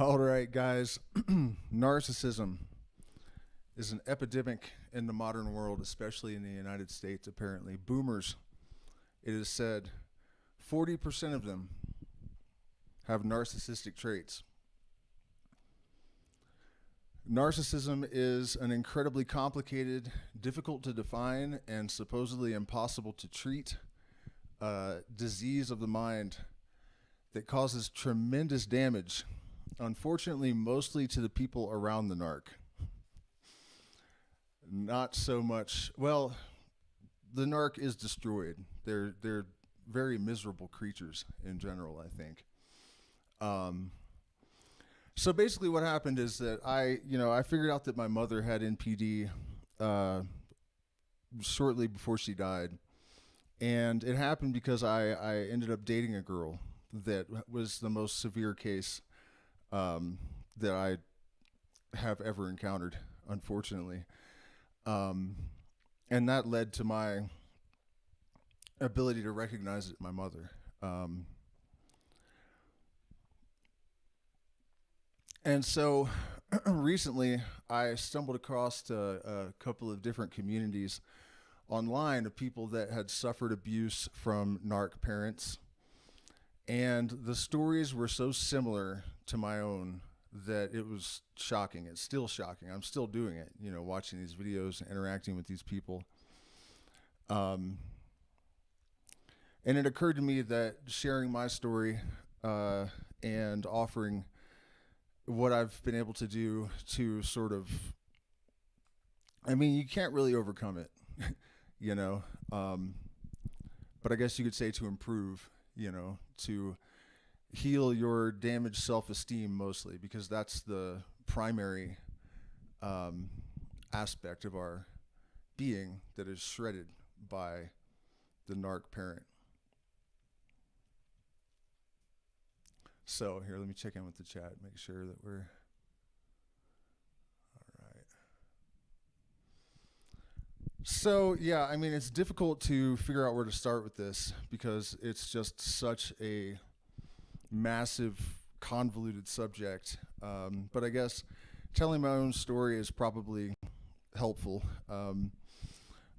All right, guys. Narcissism is an epidemic in the modern world, especially in the United States, apparently. Boomers, it is said, 40% of them have narcissistic traits. Narcissism is an incredibly complicated, difficult to define, and supposedly impossible to treat disease of the mind that causes tremendous damage, unfortunately, mostly to the people around the narc. Not so much, well, the narc is destroyed. They're very miserable creatures in general, I think. So basically what happened is that I figured out that my mother had NPD shortly before she died. And it happened because I ended up dating a girl that was the most severe case that I have ever encountered, unfortunately. And that led to my ability to recognize it in my mother. And so recently I stumbled across a couple of different communities online of people that had suffered abuse from narc parents. And the stories were so similar to my own that it was shocking. It's still shocking. I'm still doing it, watching these videos and interacting with these people. And it occurred to me that sharing my story and offering what I've been able to do to sort of, you can't really overcome it, but I guess you could say to improve, to heal your damaged self-esteem mostly, because that's the primary aspect of our being that is shredded by the narc parent. So here, let me check in with the chat, make sure that we're all right. So yeah, it's difficult to figure out where to start with this because it's just such a massive, convoluted subject. But I guess telling my own story is probably helpful.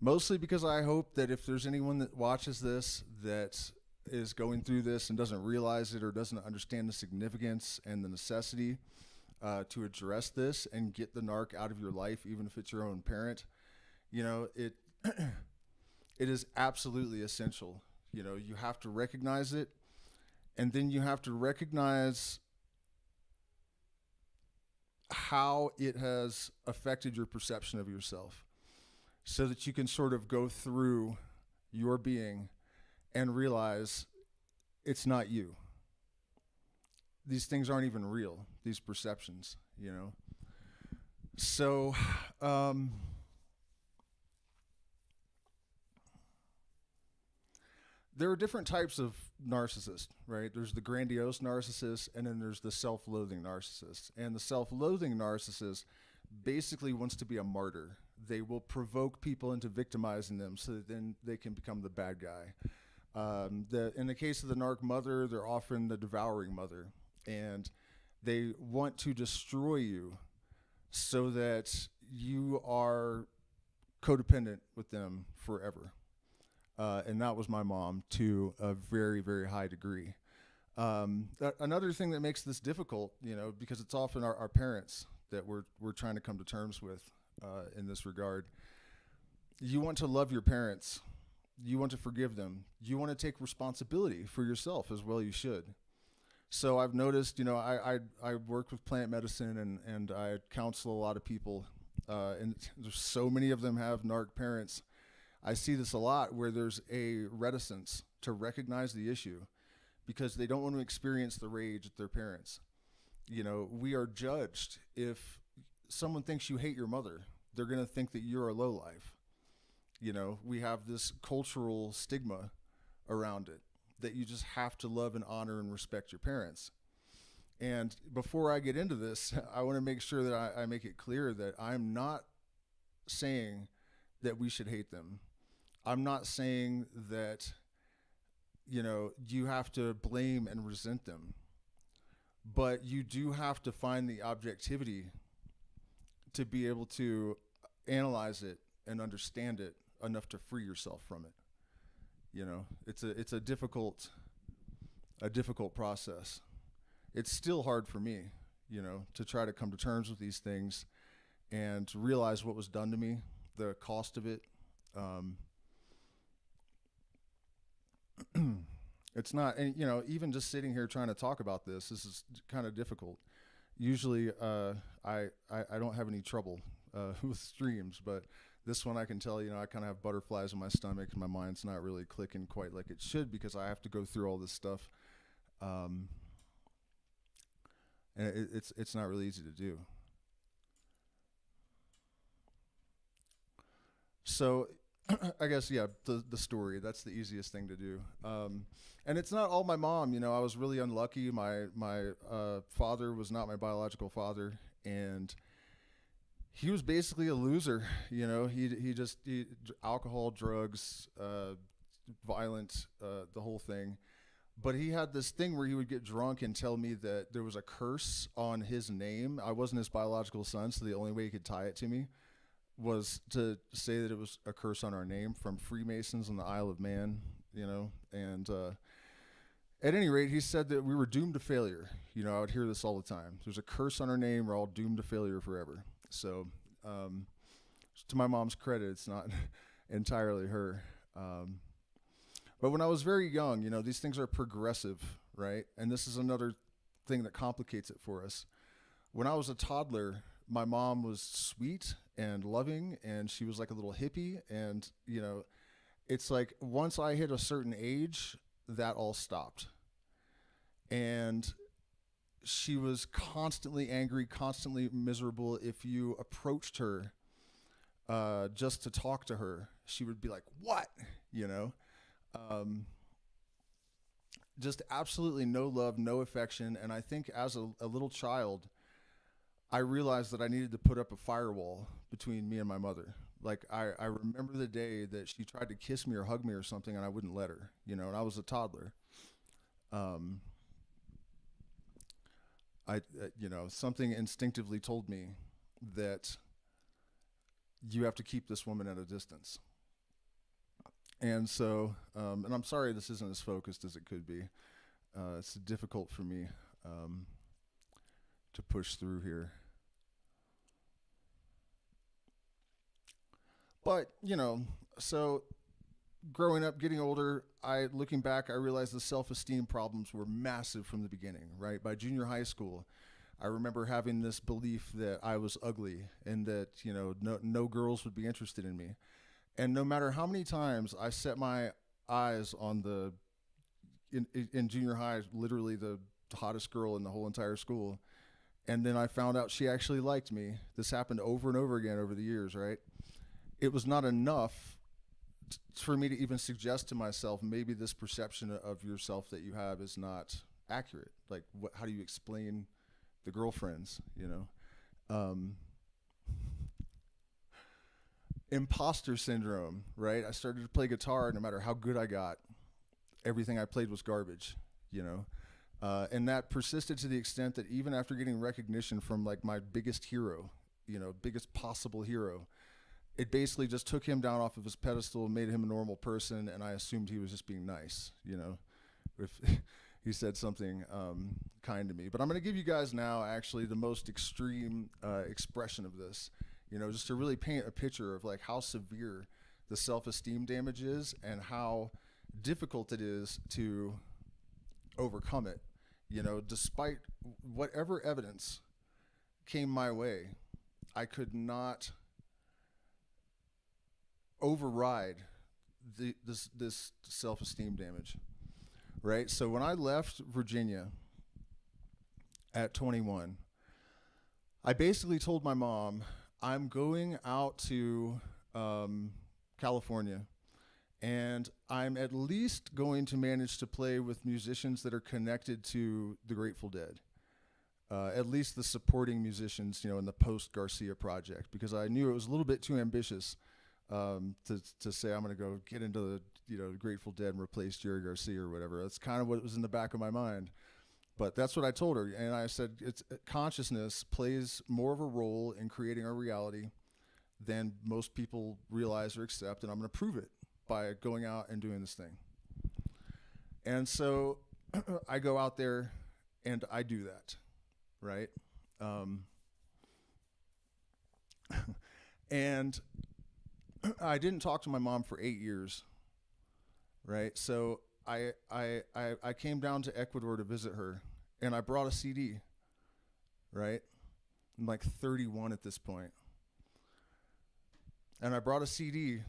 Mostly because I hope that if there's anyone that watches this that is going through this and doesn't realize it or doesn't understand the significance and the necessity to address this and get the narc out of your life, even if it's your own parent, it it is absolutely essential. You have to recognize it, and then you have to recognize how it has affected your perception of yourself so that you can sort of go through your being and realize it's not you. These things aren't even real, these perceptions, So, there are different types of narcissists, right? There's the grandiose narcissist, and then there's the self-loathing narcissist. And the self-loathing narcissist basically wants to be a martyr. They will provoke people into victimizing them so that then they can become the bad guy. In the case of the narc mother, they're often the devouring mother, and they want to destroy you so that you are codependent with them forever. And that was my mom to a very, very high degree. Another thing that makes this difficult, because it's often our parents that we're trying to come to terms with in this regard. You want to love your parents. You want to forgive them. You want to take responsibility for yourself as well. You should. So I've noticed, I work with plant medicine and I counsel a lot of people, and there's so many of them have narc parents. I see this a lot where there's a reticence to recognize the issue because they don't want to experience the rage at their parents. We are judged. If someone thinks you hate your mother, they're going to think that you're a lowlife. We have this cultural stigma around it that you just have to love and honor and respect your parents. And before I get into this, I want to make sure that I make it clear that I'm not saying that we should hate them. I'm not saying that, you have to blame and resent them. but you do have to find the objectivity to be able to analyze it and understand it enough to free yourself from it. You know, it's a difficult process. It's still hard for me, you know, to try to come to terms with these things and to realize what was done to me, the cost of it. It's not, and you know, even just sitting here trying to talk about this is kind of difficult. Usually, I don't have any trouble with streams, but this one I can tell, you know, I kind of have butterflies in my stomach and my mind's not really clicking quite like it should because I have to go through all this stuff. And it's not really easy to do. So I guess, yeah, the story, that's the easiest thing to do. And it's not all my mom, you know, I was really unlucky. My father was not my biological father, and he was basically a loser. You know, he alcohol, drugs, violent, the whole thing. But he had this thing where he would get drunk and tell me that there was a curse on his name. I wasn't his biological son, so the only way he could tie it to me was to say that it was a curse on our name from Freemasons on the Isle of Man, you know. And at any rate, he said that we were doomed to failure. You know, I would hear this all the time. There's a curse on our name. We're all doomed to failure forever. So to my mom's credit, it's not entirely her. But when I was very young, you know, these things are progressive, right? And this is another thing that complicates it for us. When I was a toddler, my mom was sweet and loving, and she was like a little hippie. And, you know, it's like once I hit a certain age, that all stopped. And she was constantly angry, constantly miserable. If you approached her just to talk to her, she would be like, what? You know? Just absolutely no love, no affection. And I think as a little child, I realized that I needed to put up a firewall between me and my mother. Like I remember the day that she tried to kiss me or hug me or something, and I wouldn't let her, you know, and I was a toddler. You know, something instinctively told me that you have to keep this woman at a distance. And so, and I'm sorry this isn't as focused as it could be. It's difficult for me to push through here. But, you know, so growing up, getting older, looking back, I realized the self-esteem problems were massive from the beginning, right? By junior high school, I remember having this belief that I was ugly and that, you know, no girls would be interested in me. And no matter how many times I set my eyes on in junior high, literally the hottest girl in the whole entire school, and then I found out she actually liked me. This happened over and over again over the years, right? It was not enough for me to even suggest to myself, maybe this perception of yourself that you have is not accurate. Like, how do you explain the girlfriends, you know? Imposter syndrome, right? I started to play guitar. No matter how good I got, everything I played was garbage, you know? And that persisted to the extent that even after getting recognition from like my biggest hero, you know, biggest possible hero, it basically just took him down off of his pedestal and made him a normal person, and I assumed he was just being nice, you know, if he said something kind to me. But I'm going to give you guys now actually the most extreme expression of this, you know, just to really paint a picture of like how severe the self-esteem damage is and how difficult it is to overcome it. You know, despite whatever evidence came my way, I could not override this self-esteem damage, right? So when I left Virginia at 21, I basically told my mom, I'm going out to California, and I'm at least going to manage to play with musicians that are connected to the Grateful Dead. At least the supporting musicians, you know, in the post-Garcia project, because I knew it was a little bit too ambitious to say I'm going to go get into the, you know, Grateful Dead and replace Jerry Garcia or whatever. That's kind of what was in the back of my mind. But that's what I told her. And I said, it's consciousness plays more of a role in creating our reality than most people realize or accept. And I'm going to prove it by going out and doing this thing. And so I go out there and I do that. Right. And I didn't talk to my mom for 8 years. Right. So I came down to Ecuador to visit her, and I brought a CD, right? I'm like 31 at this point. And I brought a CD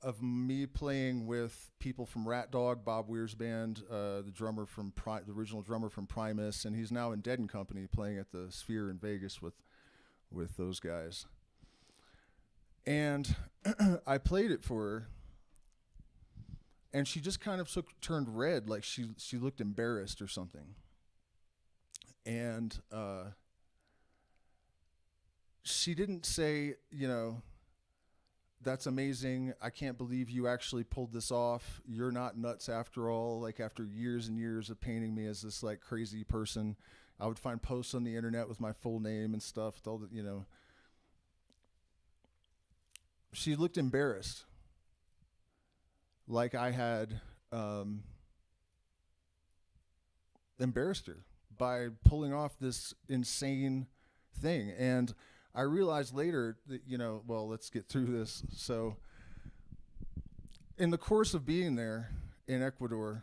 of me playing with people from Rat Dog, Bob Weir's band, the original drummer from Primus, and he's now in Dead & Company playing at the Sphere in Vegas with those guys. And I played it for her. And she just kind of turned red, like she looked embarrassed or something. And she didn't say, that's amazing. I can't believe you actually pulled this off. You're not nuts after all. Like, after years and years of painting me as this like crazy person, I would find posts on the internet with my full name and stuff. With all the, She looked embarrassed. Like I had embarrassed her by pulling off this insane thing. And I realized later that, let's get through this. So in the course of being there in Ecuador,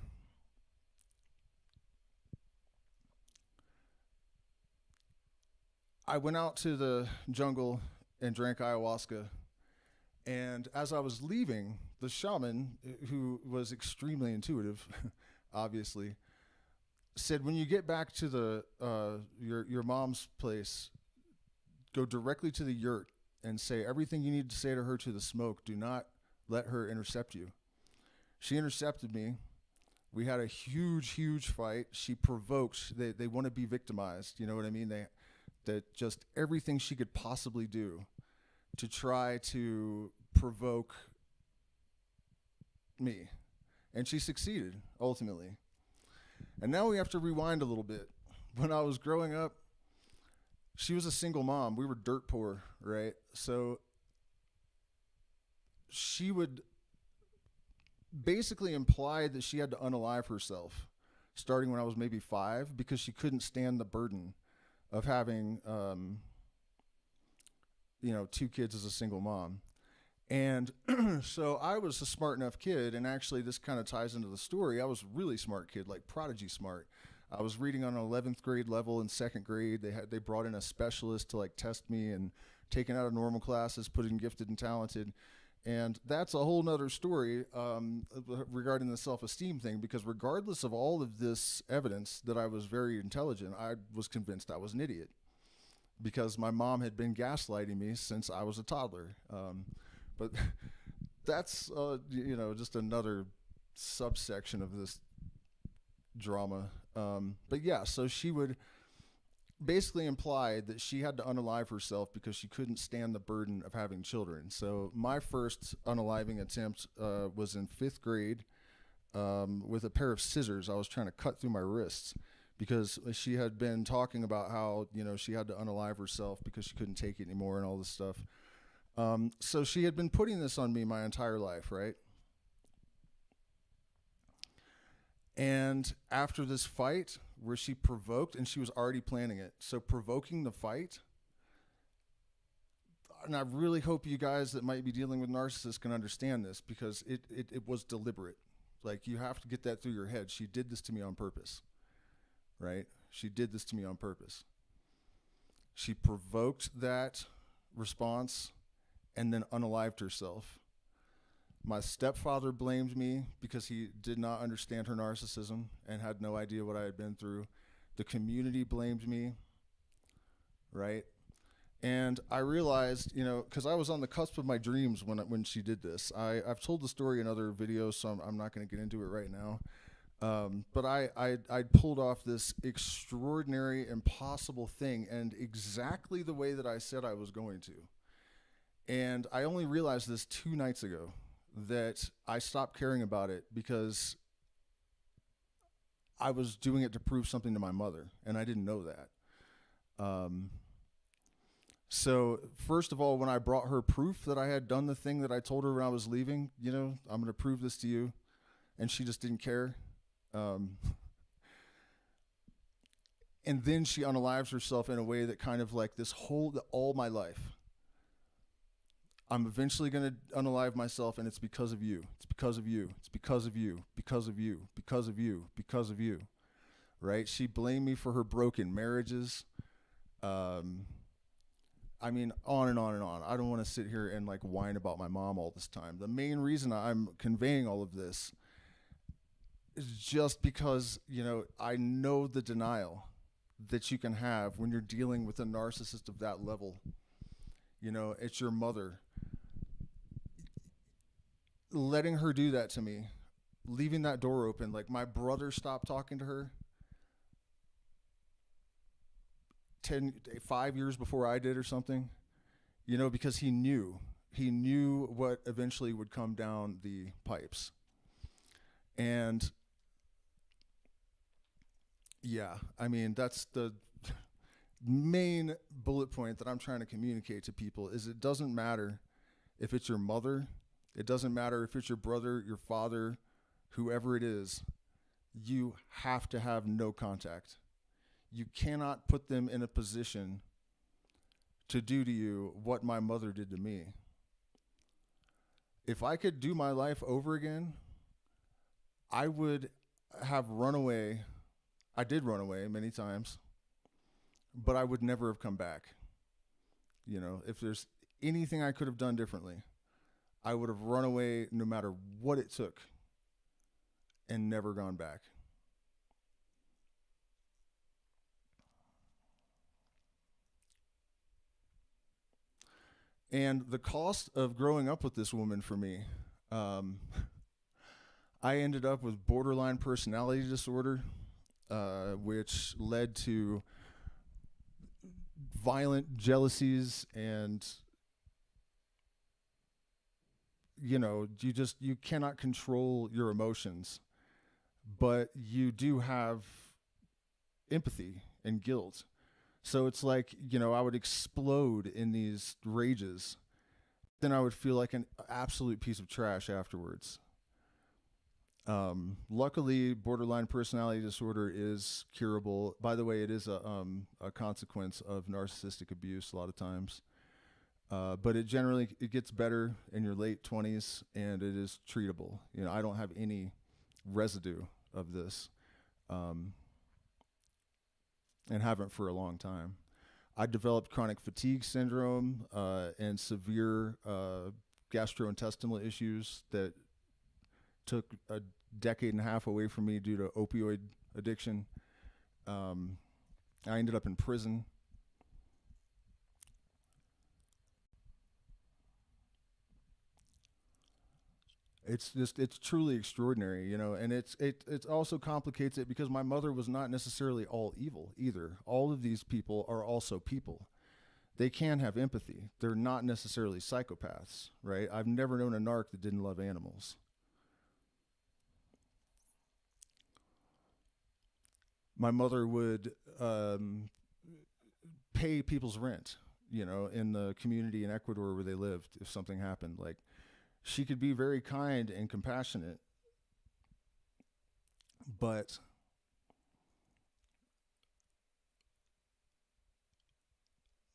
I went out to the jungle and drank ayahuasca. And as I was leaving, the shaman, who was extremely intuitive, obviously, said, when you get back to your mom's place, go directly to the yurt and say everything you need to say to her to the smoke. Do not let her intercept you. She intercepted me. We had a huge fight. She provoked. They want to be victimized. You know what I mean? That just everything she could possibly do to try to provoke me. And she succeeded, ultimately. And now we have to rewind a little bit. When I was growing up, she was a single mom. We were dirt poor, right? So she would basically imply that she had to unalive herself starting when I was maybe 5 because she couldn't stand the burden of having 2 kids as a single mom. And so I was a smart enough kid, and actually this kind of ties into the story. I was a really smart kid, like prodigy smart. I was reading on an 11th grade level in 2nd grade. They brought in a specialist to like test me and taken out of normal classes, put in gifted and talented. And that's a whole nother story regarding the self-esteem thing, because regardless of all of this evidence that I was very intelligent, I was convinced I was an idiot because my mom had been gaslighting me since I was a toddler. But that's, just another subsection of this drama. But yeah, so she would basically imply that she had to unalive herself because she couldn't stand the burden of having children. So my first unaliving attempt was in 5th grade with a pair of scissors. I was trying to cut through my wrists because she had been talking about how, she had to unalive herself because she couldn't take it anymore and all this stuff. So she had been putting this on me my entire life, right? And after this fight where she provoked, and she was already planning it, so provoking the fight, and I really hope you guys that might be dealing with narcissists can understand this, because it was deliberate. Like, you have to get that through your head. She did this to me on purpose, right? She did this to me on purpose. She provoked that response and then unalived herself. My stepfather blamed me because he did not understand her narcissism and had no idea what I had been through. The community blamed me, right? And I realized, because I was on the cusp of my dreams when she did this. I've told the story in other videos, so I'm not going to get into it right now. But I pulled off this extraordinary, impossible thing, and exactly the way that I said I was going to. And I only realized this 2 nights ago, that I stopped caring about it because I was doing it to prove something to my mother, and I didn't know that. So first of all, when I brought her proof that I had done the thing that I told her when I was leaving, you know, I'm going to prove this to you, and she just didn't care. And then she unalives herself in a way that kind of like all my life, I'm eventually going to unalive myself, and it's because of you. It's because of you. It's because of you. Because of you. Because of you. Because of you. Right? She blamed me for her broken marriages. I mean, on and on and on. I don't want to sit here and like whine about my mom all this time. The main reason I'm conveying all of this is just because, you know, I know the denial that you can have when you're dealing with a narcissist of that level. You know, it's your mother. Letting her do that to me, leaving that door open, like my brother stopped talking to her 5 years before I did or something, you know, because he knew what eventually would come down the pipes. And yeah, I mean, that's the main bullet point that I'm trying to communicate to people is it doesn't matter if it's your mother, it doesn't matter if it's your brother, your father, whoever it is, you have to have no contact. You cannot put them in a position to do to you what my mother did to me. If I could do my life over again, I would have run away. I did run away many times, but I would never have come back. You know, if there's anything I could have done differently, I would have run away no matter what it took and never gone back. And the cost of growing up with this woman for me, I ended up with borderline personality disorder, which led to violent jealousies and, you know, you cannot control your emotions, but you do have empathy and guilt. So it's like, you know, I would explode in these rages. Then I would feel like an absolute piece of trash afterwards. Luckily, borderline personality disorder is curable. By the way, it is a consequence of narcissistic abuse a lot of times. But it gets better in your late 20s, and it is treatable. You know, I don't have any residue of this, and haven't for a long time. I developed chronic fatigue syndrome and severe gastrointestinal issues that took a decade and a half away from me due to opioid addiction. I ended up in prison. It's truly extraordinary, you know, and it also complicates it because my mother was not necessarily all evil either. All of these people are also people. They can have empathy. They're not necessarily psychopaths, right? I've never known a narc that didn't love animals. My mother would pay people's rent, you know, in the community in Ecuador where they lived if something happened. Like, she could be very kind and compassionate, but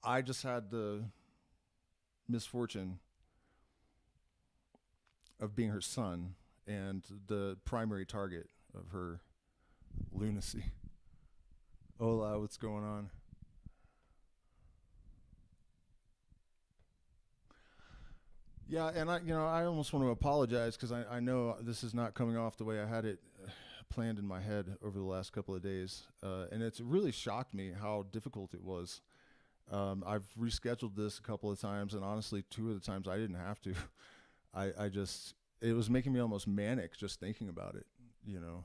I just had the misfortune of being her son and the primary target of her lunacy. Hola, what's going on? Yeah, and I almost want to apologize because I know this is not coming off the way I had it planned in my head over the last couple of days, and it's really shocked me how difficult it was. I've rescheduled this a couple of times, and honestly, two of the times I didn't have to. I just, it was making me almost manic just thinking about it, you know,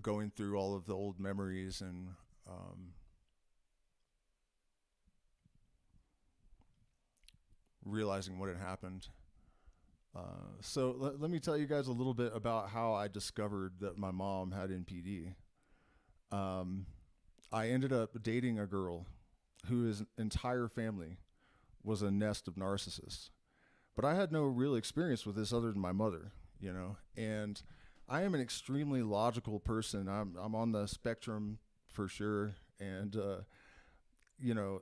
going through all of the old memories and realizing what had happened. So let me tell you guys a little bit about how I discovered that my mom had NPD. I ended up dating a girl whose entire family was a nest of narcissists. But I had no real experience with this other than my mother, you know. And I am an extremely logical person. I'm on the spectrum for sure. And, you know,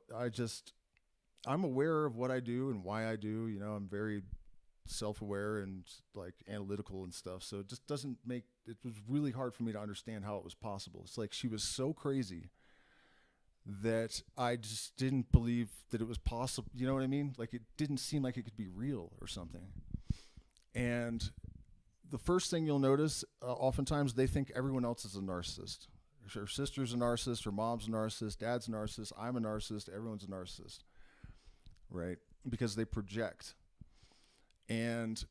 I'm aware of what I do and why I do. You know, I'm very self-aware and like analytical and stuff. So it just doesn't make, it was really hard for me to understand how it was possible. It's like she was so crazy that I just didn't believe that it was possible. You know what I mean? Like it didn't seem like it could be real or something. And the first thing you'll notice, oftentimes they think everyone else is a narcissist. Her sister's a narcissist, her mom's a narcissist, dad's a narcissist, I'm a narcissist, everyone's a narcissist, right? Because they project. And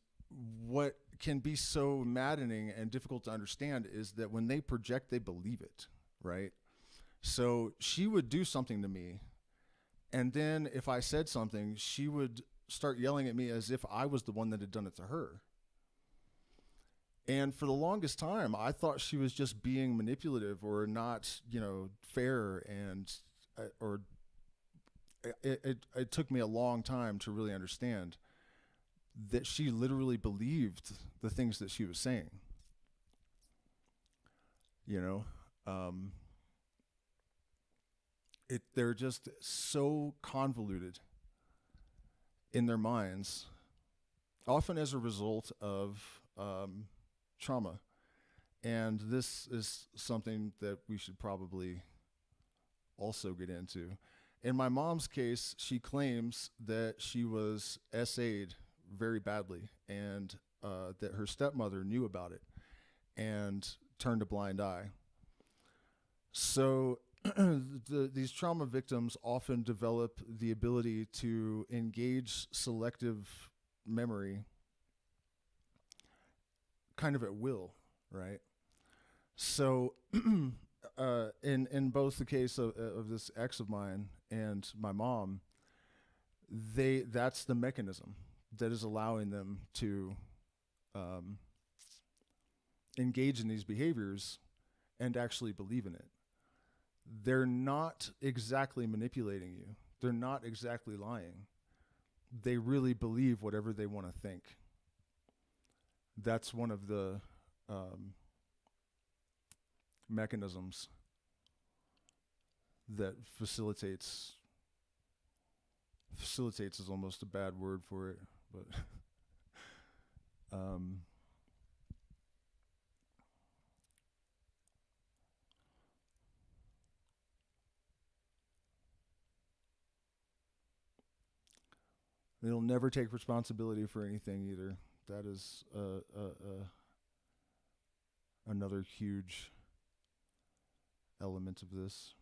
what can be so maddening and difficult to understand is that when they project, they believe it, right? So she would do something to me, and then if I said something, she would start yelling at me as if I was the one that had done it to her. And for the longest time, I thought she was just being manipulative or not, you know, fair, and it took me a long time to really understand that she literally believed the things that she was saying. You know, they're just so convoluted in their minds, often as a result of trauma. And this is something that we should probably also get into. In my mom's case, she claims that she was SA'd very badly, and that her stepmother knew about it and turned a blind eye. So these trauma victims often develop the ability to engage selective memory kind of at will, right? So in both the case of this ex of mine and my mom, that's the mechanism that is allowing them to engage in these behaviors and actually believe in it. They're not exactly manipulating you. They're not exactly lying. They really believe whatever they want to think. That's one of the mechanisms that facilitates is almost a bad word for it, but they'll never take responsibility for anything either. That is another huge element of this.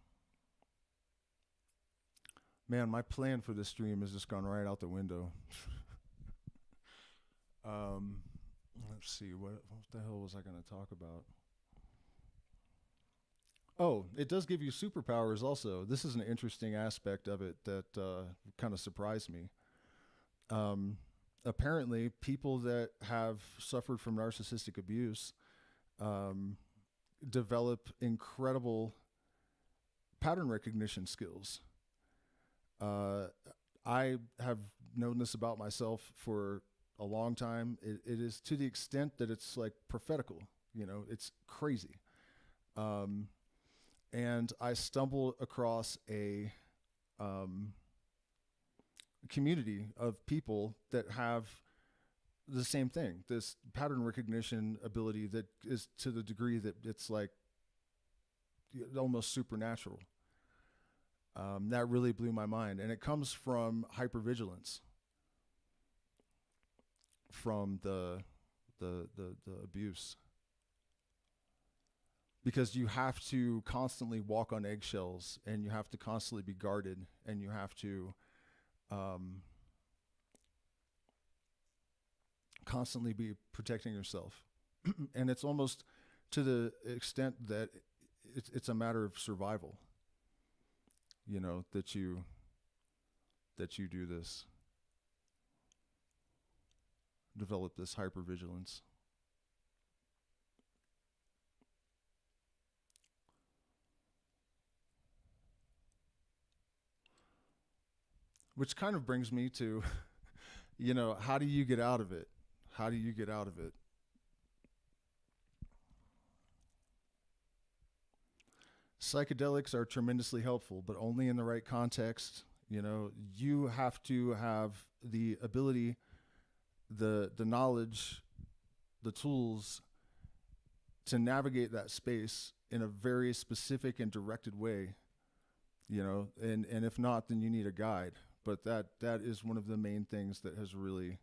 Man, my plan for this stream has just gone right out the window. Let's see, what the hell was I going to talk about? Oh, it does give you superpowers also. This is an interesting aspect of it that kind of surprised me. Apparently, people that have suffered from narcissistic abuse develop incredible pattern recognition skills. I have known this about myself for a long time. It is to the extent that it's like prophetical, you know, it's crazy. And I stumbled across a community of people that have the same thing, this pattern recognition ability that is to the degree that it's like almost supernatural. That really blew my mind. And it comes from hypervigilance, from the abuse. Because you have to constantly walk on eggshells, and you have to constantly be guarded, and you have to constantly be protecting yourself. And it's almost to the extent that it's a matter of survival, you know, that you do this. develop this hypervigilance. Which kind of brings me to, how do you get out of it? How do you get out of it? Psychedelics are tremendously helpful, but only in the right context. You have to have the ability, the knowledge, the tools to navigate that space in a very specific and directed way, and if not, then you need a guide. But that is one of the main things that has really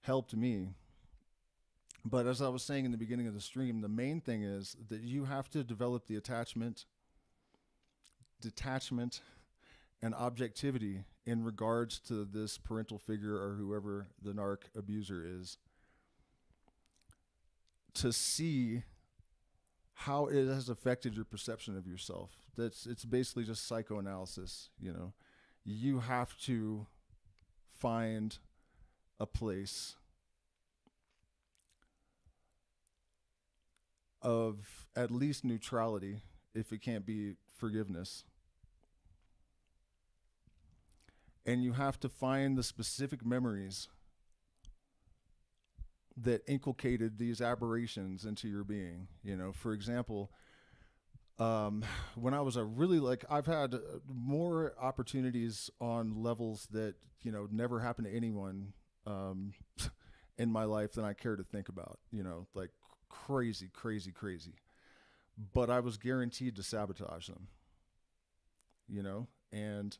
helped me. But as I was saying in the beginning of the stream, the main thing is that you have to develop the attachment, detachment, and objectivity in regards to this parental figure or whoever the narc abuser is, to see how it has affected your perception of yourself. It's basically just psychoanalysis. You have to find a place of at least neutrality, if it can't be forgiveness. And you have to find the specific memories that inculcated these aberrations into your being. For example, when I was I've had more opportunities on levels that, never happened to anyone in my life than I care to think about, like crazy. But I was guaranteed to sabotage them, and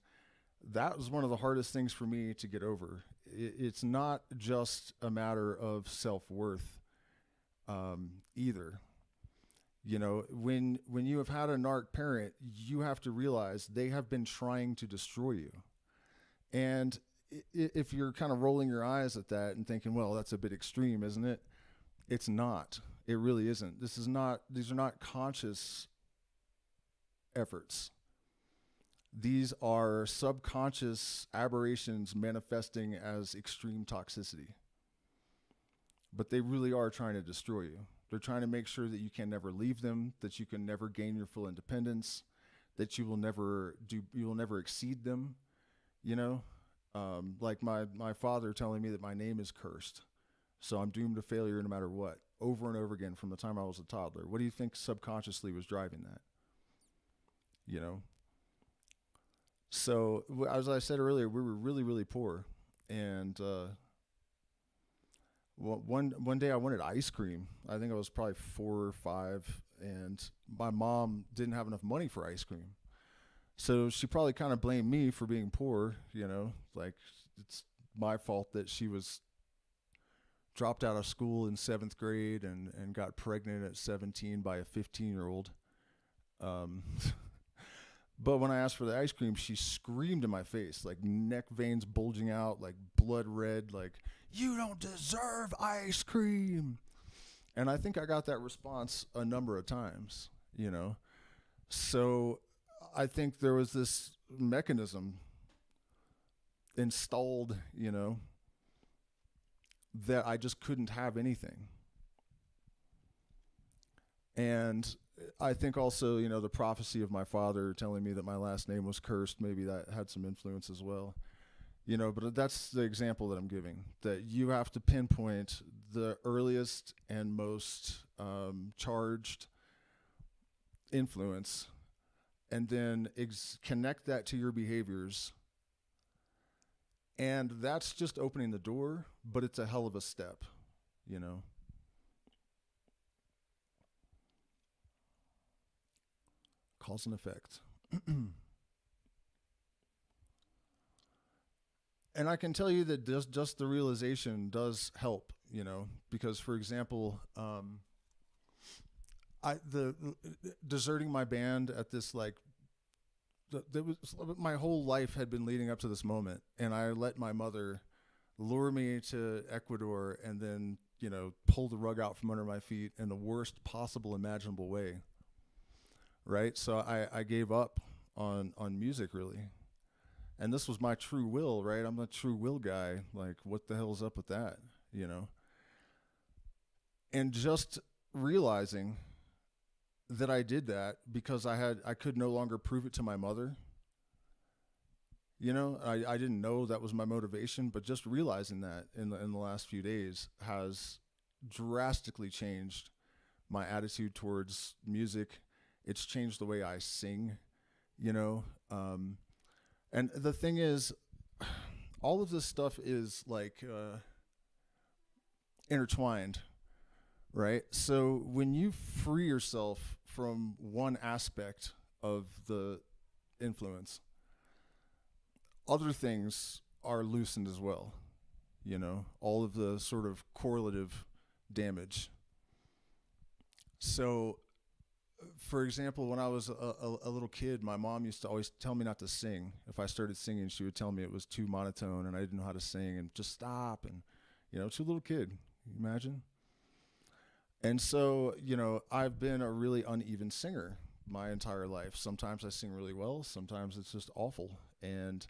that was one of the hardest things for me to get over. It's not just a matter of self-worth either. When you have had a narc parent, you have to realize they have been trying to destroy you. And if you're kind of rolling your eyes at that and thinking, well, that's a bit extreme, isn't it? It's not. It really isn't. These are not conscious efforts. These are subconscious aberrations manifesting as extreme toxicity. But they really are trying to destroy you. They're trying to make sure that you can never leave them, that you can never gain your full independence, that you will never exceed them. Like my father telling me that my name is cursed, so I'm doomed to failure no matter what, over and over again from the time I was a toddler. What do you think subconsciously was driving that? So as I said earlier, we were really, really poor. And one day I wanted ice cream. I think I was probably 4 or 5, and my mom didn't have enough money for ice cream. So she probably kind of blamed me for being poor, like it's my fault that she was dropped out of school in 7th grade and got pregnant at 17 by a 15-year-old. But when I asked for the ice cream, she screamed in my face, like neck veins bulging out, like blood red, like, "You don't deserve ice cream." And I think I got that response a number of times, So I think there was this mechanism installed, that I just couldn't have anything. And I think also, the prophecy of my father telling me that my last name was cursed, maybe that had some influence as well. But that's the example that I'm giving, that you have to pinpoint the earliest and most charged influence, and then connect that to your behaviors. And that's just opening the door, but it's a hell of a step, Cause and effect. And I can tell you that just the realization does help, because, for example, deserting my band at this, my whole life had been leading up to this moment, and I let my mother lure me to Ecuador and then, pull the rug out from under my feet in the worst possible imaginable way. Right? So I gave up on music, really. And this was my true will, right? I'm a true will guy. Like, what the hell's up with that, you know? And just realizing that I did that because I could no longer prove it to my mother. You know, I didn't know that was my motivation, but just realizing that in the last few days has drastically changed my attitude towards music. It's changed the way I sing, you know. And the thing is, all of this stuff is like intertwined, right? So when you free yourself from one aspect of the influence, other things are loosened as well, you know, all of the sort of correlative damage. So, for example, when I was a little kid, my mom used to always tell me not to sing. If I started singing, she would tell me it was too monotone and I didn't know how to sing and just stop. And, you know, too little kid, imagine. And so, you know, I've been a really uneven singer my entire life. Sometimes I sing really well. Sometimes it's just awful. And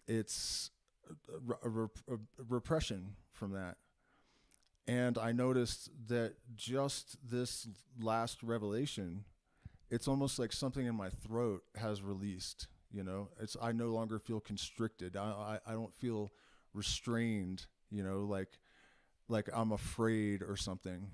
it's a repression from that. And I noticed that just this last revelation, it's almost like something in my throat has released, you know. I no longer feel constricted. I don't feel restrained, you know, like I'm afraid or something.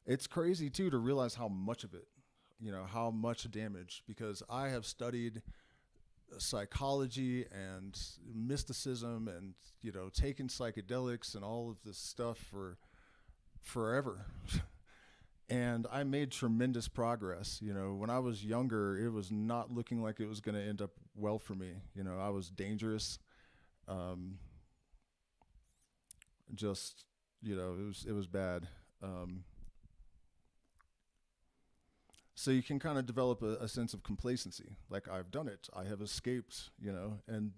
It's crazy too to realize how much of it, you know, how much damage, because I have studied psychology and mysticism and, you know, taken psychedelics and all of this stuff for forever. And I made tremendous progress. You know, when I was younger, it was not looking like it was going to end up well for me. You know, I was dangerous. Just, you know, it was bad. So you can kind of develop a sense of complacency. Like, I've done it. I have escaped, you know, and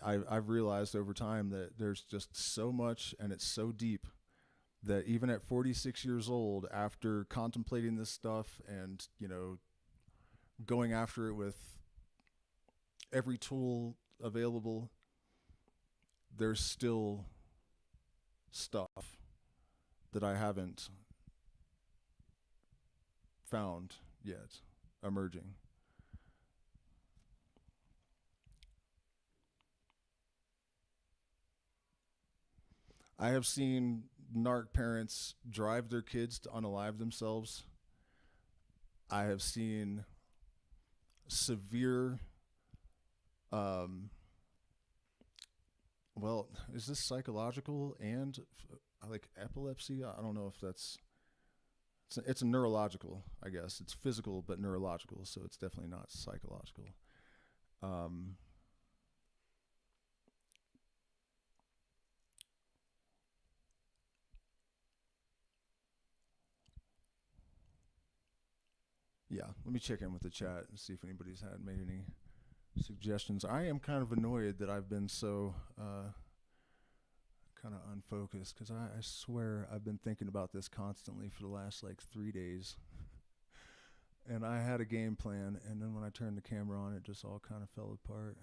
I've realized over time that there's just so much and it's so deep that even at 46 years old, after contemplating this stuff and, you know, going after it with every tool available, there's still stuff that I haven't found yet emerging. I have seen narc parents drive their kids to unalive themselves. I have seen severe, well, is this psychological and like epilepsy? I don't know if it's a neurological, I guess. It's physical but neurological, so it's definitely not psychological. Yeah, let me check in with the chat and see if anybody's had made any suggestions. I am kind of annoyed that I've been so kind of unfocused, because I swear I've been thinking about this constantly for the last like 3 days. And I had a game plan, and then when I turned the camera on, it just all kind of fell apart.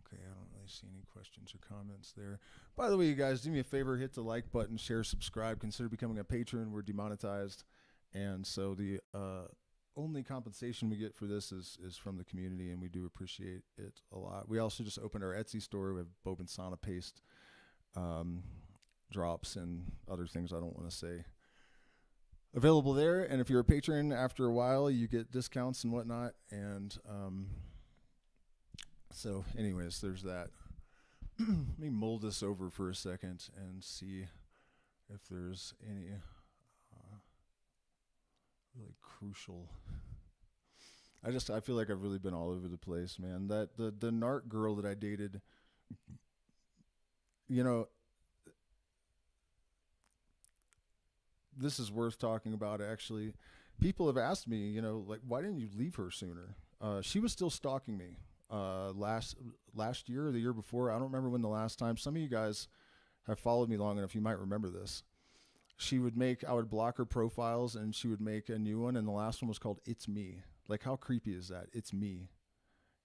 Okay, I don't really see any questions or comments there. By the way, you guys, do me a favor, hit the like button, share, subscribe, consider becoming a patron. We're demonetized. And so the only compensation we get for this is from the community, and we do appreciate it a lot. We also just opened our Etsy store. We have Bob and Sana paste drops and other things I don't want to say available there. And if you're a patron, after a while, you get discounts and whatnot. And so anyways, there's that. Let me mold this over for a second and see if there's any really crucial. I feel like I've really been all over the place, man. That the narc girl that I dated, you know, this is worth talking about actually, people have asked me, you know, like, why didn't you leave her sooner? She was still stalking me last year or the year before. I don't remember when the last time. Some of you guys have followed me long enough, you might remember this. I would block her profiles and she would make a new one, and the last one was called It's Me. Like, how creepy is that? It's me,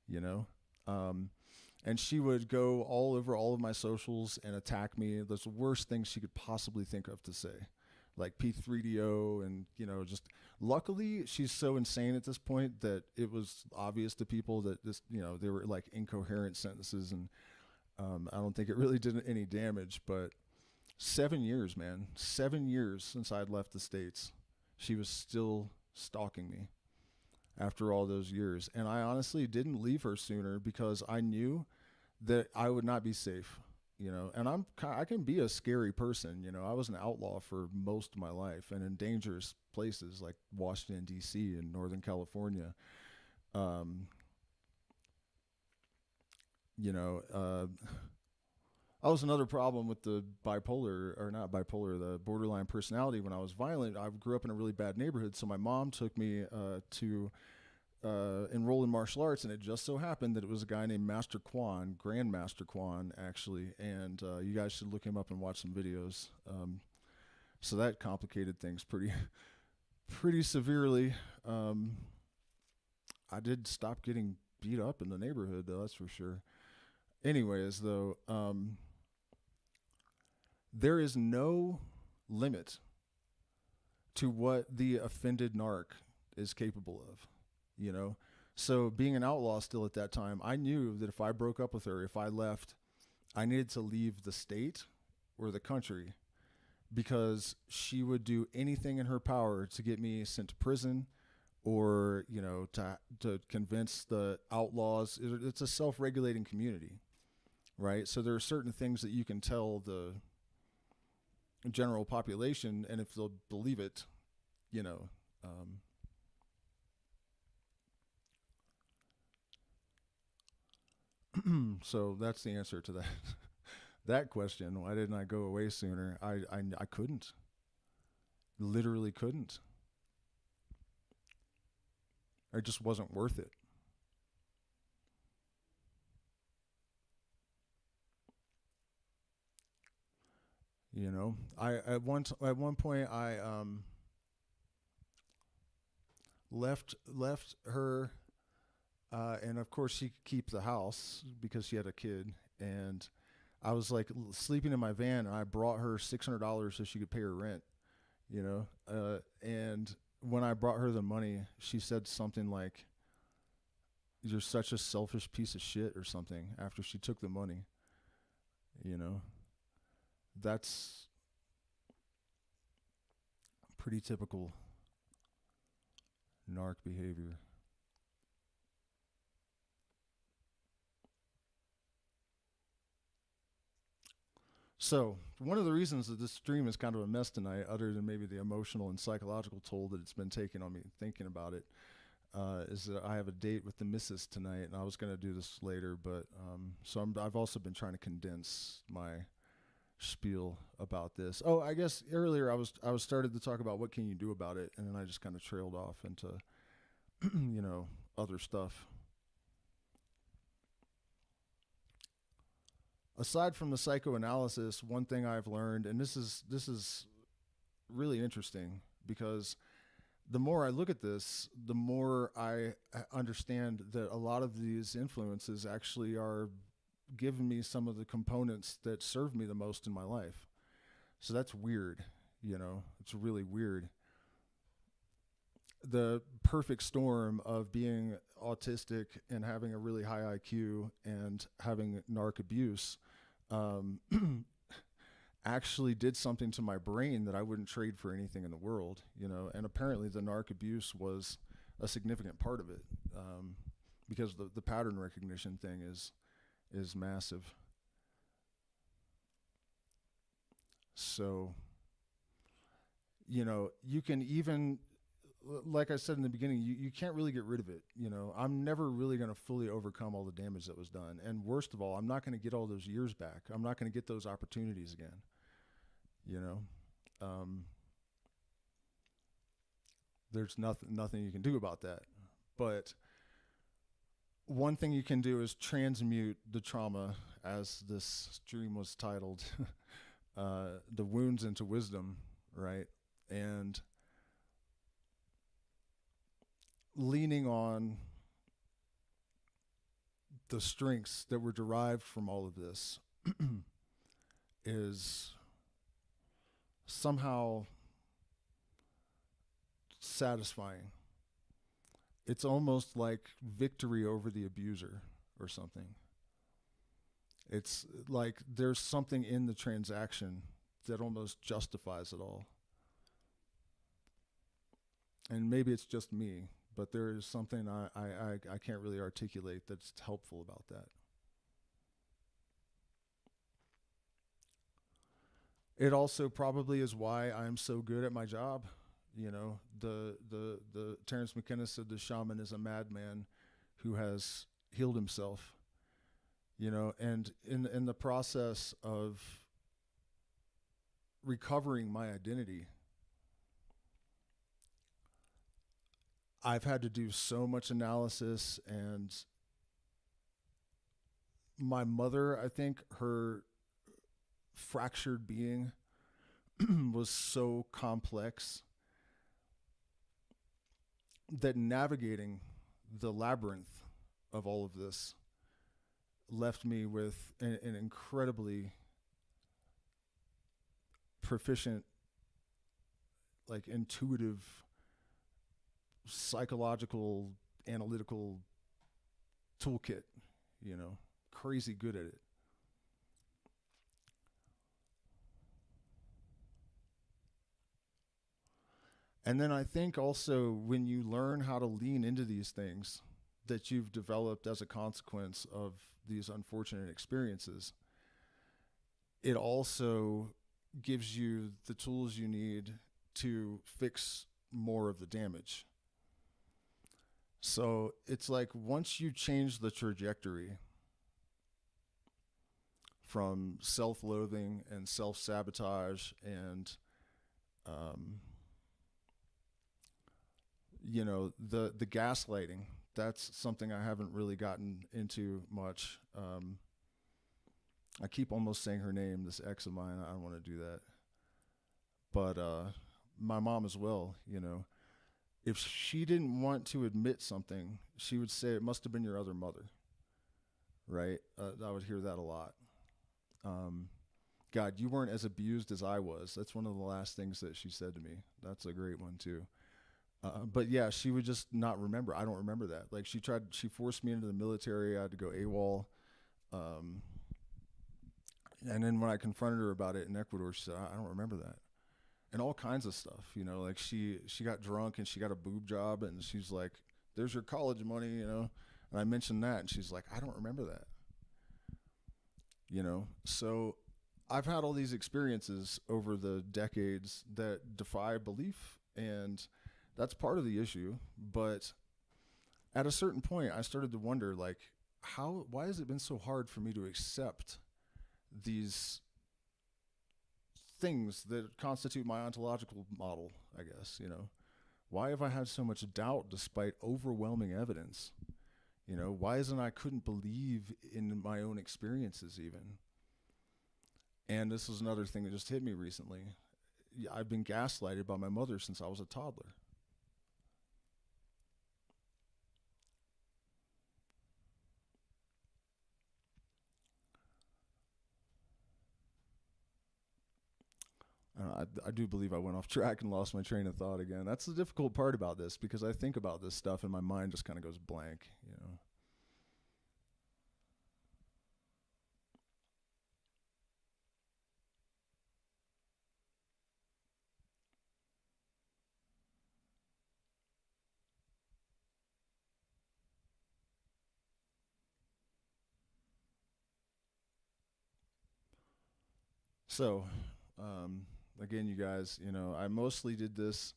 you know? And she would go all over all of my socials and attack me. That's the worst things she could possibly think of to say. Like P3DO and, you know, just luckily she's so insane at this point that it was obvious to people that this, you know, they were like incoherent sentences, and I don't think it really did any damage. But 7 years, man, 7 years since I'd left the States, she was still stalking me after all those years. And I honestly didn't leave her sooner because I knew that I would not be safe. You know, and I can be a scary person. You know, I was an outlaw for most of my life and in dangerous places like Washington, D.C. and Northern California. You know, I was another problem with the the borderline personality. When I was violent, I grew up in a really bad neighborhood. So my mom took me to enroll in martial arts, and it just so happened that it was a guy named Master Kwan, Grandmaster Kwan, actually, and you guys should look him up and watch some videos. So that complicated things pretty severely. I did stop getting beat up in the neighborhood, though, that's for sure. Anyways, though, there is no limit to what the offended narc is capable of. You know, so being an outlaw still at that time, I knew that if I broke up with her, if I left, I needed to leave the state or the country, because she would do anything in her power to get me sent to prison, or, you know, to convince the outlaws. It's a self-regulating community, right? So there are certain things that you can tell the general population, and if they'll believe it, you know, so that's the answer to that question. Why didn't I go away sooner? I couldn't. Literally couldn't. It just wasn't worth it. You know, at one point I left her. And of course she could keep the house because she had a kid, and I was like sleeping in my van, and I brought her $600 so she could pay her rent, you know? And when I brought her the money, she said something like, "You're such a selfish piece of shit," or something, after she took the money, you know? That's pretty typical narc behavior. So one of the reasons that this stream is kind of a mess tonight, other than maybe the emotional and psychological toll that it's been taking on me thinking about it, is that I have a date with the missus tonight, and I was going to do this later, but I've also been trying to condense my spiel about this. Oh, I guess earlier I was started to talk about what can you do about it, and then I just kind of trailed off into you know, other stuff. Aside from the psychoanalysis, one thing I've learned, and this is really interesting, because the more I look at this, the more I understand that a lot of these influences actually are giving me some of the components that serve me the most in my life. So that's weird, you know, it's really weird. The perfect storm of being autistic and having a really high IQ and having narc abuse actually did something to my brain that I wouldn't trade for anything in the world, you know. And apparently the narc abuse was a significant part of it, because the pattern recognition thing is massive. So, you know, you can even, like I said in the beginning, you can't really get rid of it. You know, I'm never really going to fully overcome all the damage that was done. And worst of all, I'm not going to get all those years back. I'm not going to get those opportunities again, you know? There's nothing you can do about that. But one thing you can do is transmute the trauma, as this stream was titled, the wounds into wisdom, right? And leaning on the strengths that were derived from all of this is somehow satisfying. It's almost like victory over the abuser or something. It's like there's something in the transaction that almost justifies it all. And maybe it's just me, but there is something I can't really articulate that's helpful about that. It also probably is why I'm so good at my job. You know, the Terrence McKenna said the shaman is a madman who has healed himself. You know, and in the process of recovering my identity, I've had to do so much analysis, and my mother, I think her fractured being was so complex that navigating the labyrinth of all of this left me with an incredibly proficient, like intuitive, psychological, analytical toolkit, you know, crazy good at it. And then I think also when you learn how to lean into these things that you've developed as a consequence of these unfortunate experiences, it also gives you the tools you need to fix more of the damage. So it's like once you change the trajectory from self-loathing and self-sabotage and you know, the gaslighting, that's something I haven't really gotten into much. I keep almost saying her name, this ex of mine. I don't want to do that. But my mom as well, you know. If she didn't want to admit something, she would say, it must have been your other mother, right? I would hear that a lot. God, you weren't as abused as I was. That's one of the last things that she said to me. That's a great one, too. But yeah, she would just not remember. I don't remember that. Like she forced me into the military. I had to go AWOL. And then when I confronted her about it in Ecuador, she said, I don't remember that. And all kinds of stuff, you know, like she got drunk and she got a boob job and she's like, there's your college money, you know? And I mentioned that and she's like, I don't remember that. You know? So I've had all these experiences over the decades that defy belief, and that's part of the issue. But at a certain point, I started to wonder, like, why has it been so hard for me to accept these things that constitute my ontological model, I guess, you know? Why have I had so much doubt despite overwhelming evidence? You know, why isn't I couldn't believe in my own experiences even? And this is another thing that just hit me recently. I've been gaslighted by my mother since I was a toddler. I do believe I went off track and lost my train of thought again. That's the difficult part about this, because I think about this stuff and my mind just kind of goes blank, you know. So, again, you guys, you know, I mostly did this.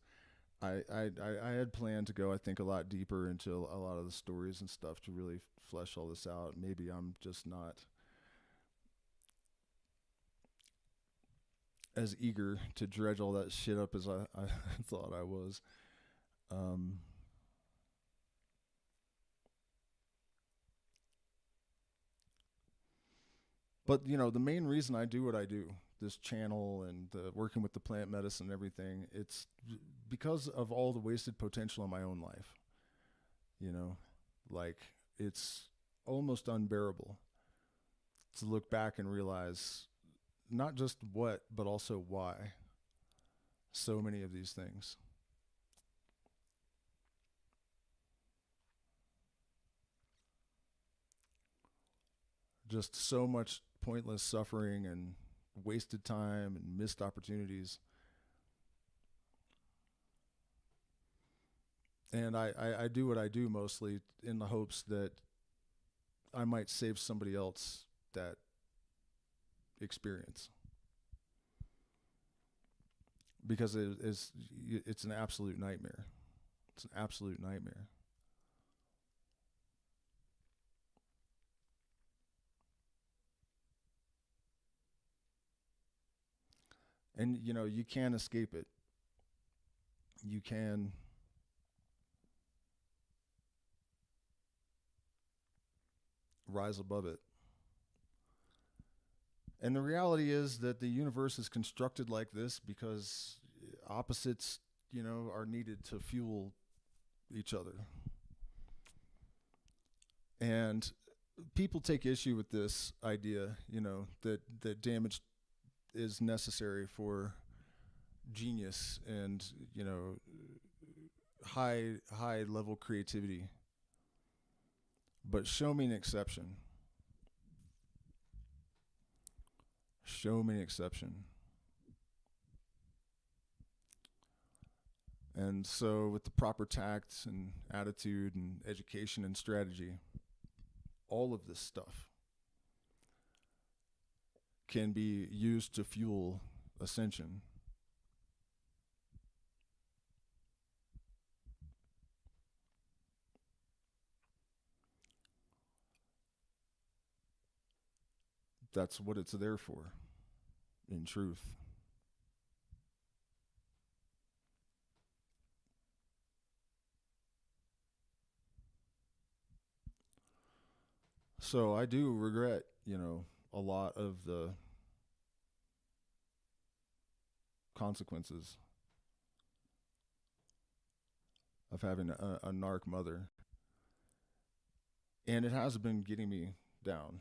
I had planned to go, I think, a lot deeper into a lot of the stories and stuff to really flesh all this out. Maybe I'm just not as eager to dredge all that shit up as I thought I was. Um, but you know, the main reason I do what I do, this channel and working with the plant medicine and everything, it's because of all the wasted potential in my own life. You know, like it's almost unbearable to look back and realize not just what, but also why so many of these things. Just so much pointless suffering and wasted time and missed opportunities. And I do what I do mostly in the hopes that I might save somebody else that experience. Because it's an absolute nightmare. It's an absolute nightmare. And you know, you can't escape it. You can rise above it. And the reality is that the universe is constructed like this because opposites, you know, are needed to fuel each other. And people take issue with this idea, you know, that damage is necessary for genius and, you know, high level creativity. But show me an exception. Show me an exception. And so with the proper tact and attitude and education and strategy, all of this stuff can be used to fuel ascension. That's what it's there for, in truth. So I do regret, you know, a lot of the consequences of having a narc mother. And it has been getting me down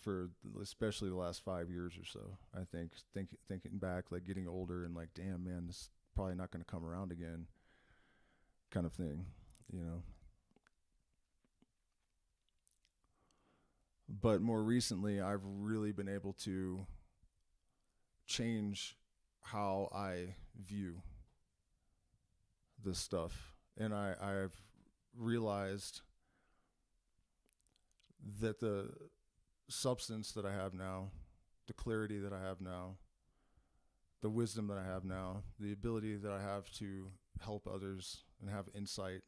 for especially the last 5 years or so. I thinking back, like getting older and like, damn man, this is probably not going to come around again, kind of thing, you know. But more recently, I've really been able to change how I view this stuff, and I've realized that the substance that I have now, the clarity that I have now, the wisdom that I have now, the ability that I have to help others and have insight,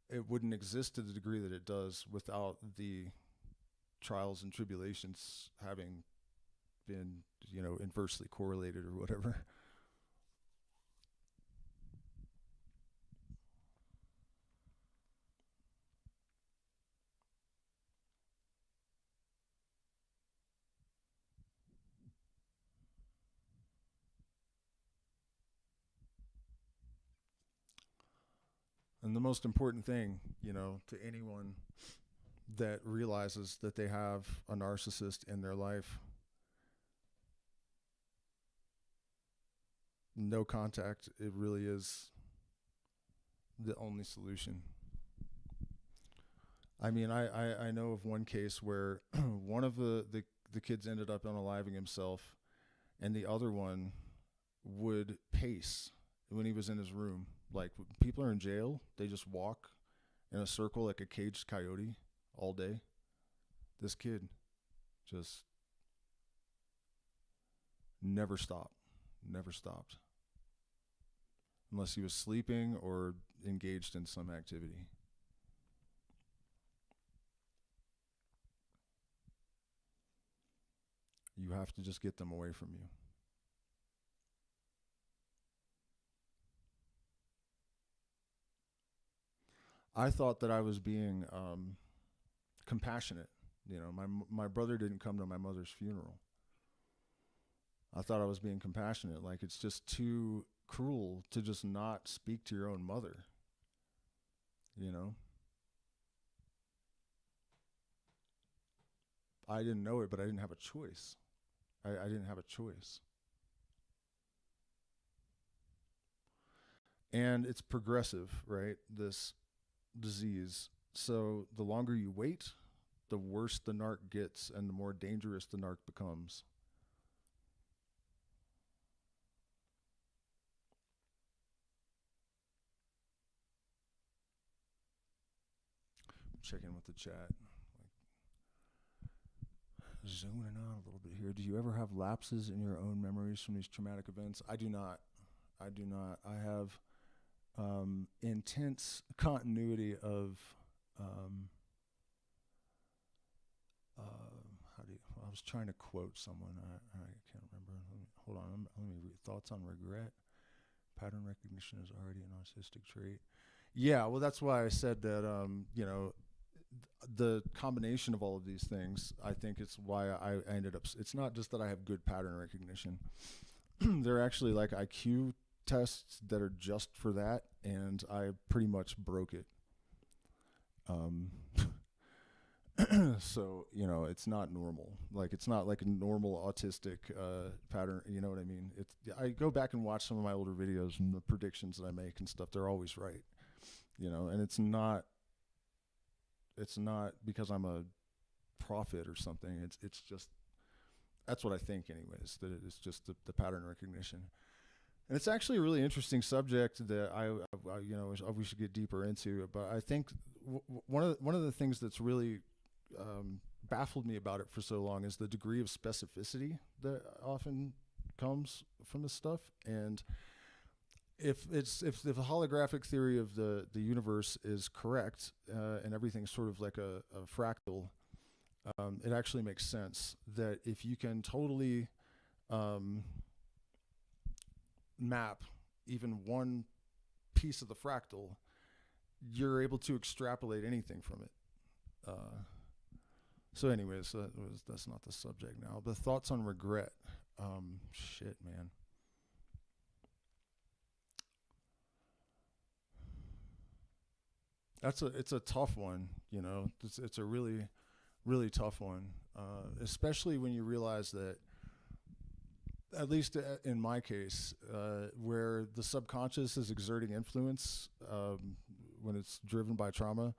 it wouldn't exist to the degree that it does without the trials and tribulations having been, you know, inversely correlated or whatever. And the most important thing, you know, to anyone that realizes that they have a narcissist in their life, no contact, it really is the only solution. I mean, I know of one case where one of the kids ended up unaliving himself, and the other one would pace when he was in his room. Like, people are in jail, they just walk in a circle like a caged coyote all day. This kid just never stopped, never stopped. Unless he was sleeping or engaged in some activity. You have to just get them away from you. I thought that I was being compassionate. You know, my brother didn't come to my mother's funeral. I thought I was being compassionate. Like, it's just too cruel to just not speak to your own mother. You know? I didn't know it, but I didn't have a choice. I didn't have a choice. And it's progressive, right? This disease. So the longer you wait, the worse the narc gets and the more dangerous the narc becomes. Check in with the chat. Zooming out a little bit here. Do you ever have lapses in your own memories from these traumatic events? I do not. I do not. I have intense continuity of I was trying to quote someone. I can't remember. Hold on. Let me read. Thoughts on regret. Pattern recognition is already a narcissistic trait. Yeah, well, that's why I said that, you know, the combination of all of these things, I think it's why I ended up, it's not just that I have good pattern recognition. They're actually like IQ tests that are just for that, and I pretty much broke it. So, you know, it's not normal. Like, it's not like a normal autistic pattern, you know what I mean? I go back and watch some of my older videos and the predictions that I make and stuff, they're always right. You know, and it's not because I'm a prophet or something. It's just, that's what I think anyways, that it's just the pattern recognition. And it's actually a really interesting subject that I you know, we should get deeper into. But I think one of the things that's really baffled me about it for so long is the degree of specificity that often comes from this stuff. And if the holographic theory of the universe is correct, and everything's sort of like a fractal, it actually makes sense that if you can totally map even one piece of the fractal, you're able to extrapolate anything from it. So anyways, that's not the subject now. But thoughts on regret. Shit, man. It's a tough one, you know. It's a really, really tough one, especially when you realize that, at least in my case, where the subconscious is exerting influence when it's driven by trauma,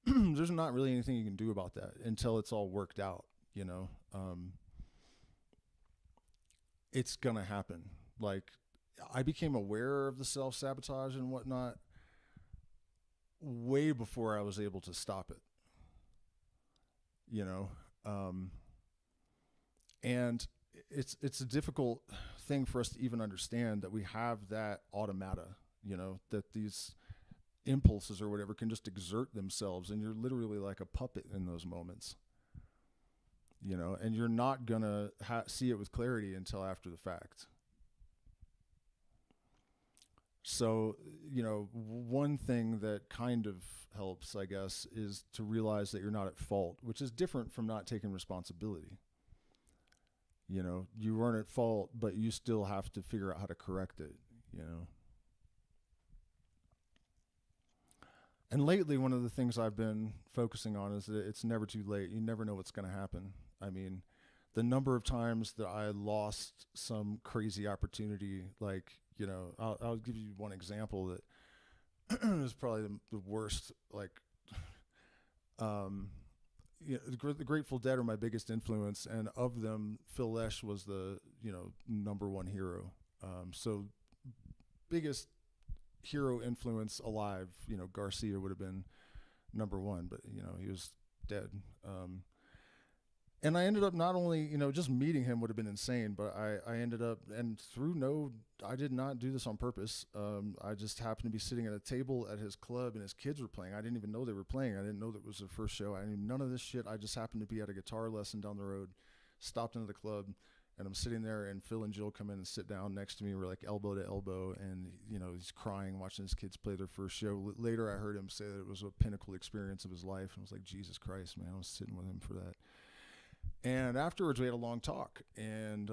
there's not really anything you can do about that until it's all worked out, you know. It's gonna happen. Like, I became aware of the self-sabotage and whatnot way before I was able to stop it, you know. And it's a difficult thing for us to even understand that we have that automata, you know, that these impulses or whatever can just exert themselves, and you're literally like a puppet in those moments, you know, and you're not gonna see it with clarity until after the fact. So, you know, one thing that kind of helps, I guess, is to realize that you're not at fault, which is different from not taking responsibility. You know, you weren't at fault, but you still have to figure out how to correct it, you know. And lately, one of the things I've been focusing on is that it's never too late. You never know what's going to happen. I mean, the number of times that I lost some crazy opportunity, like, you know, I'll give you one example that is probably the worst. Like, you know, the Grateful Dead are my biggest influence, and of them, Phil Lesh was the, you know, number one hero. So biggest hero influence alive, you know, Garcia would have been number one, but, you know, he was dead. And I ended up not only, you know, just meeting him would have been insane, but I ended up, and I did not do this on purpose. I just happened to be sitting at a table at his club, and his kids were playing. I didn't even know they were playing. I didn't know that it was their first show. I knew none of this shit. I just happened to be at a guitar lesson down the road, stopped into the club, And I'm sitting there, and Phil and Jill come in and sit down next to me. We're like elbow to elbow, and he's crying watching his kids play their first show. Later, I heard him say that it was a pinnacle experience of his life, and I was like, Jesus Christ, man! I was sitting with him for that. And afterwards, we had a long talk, and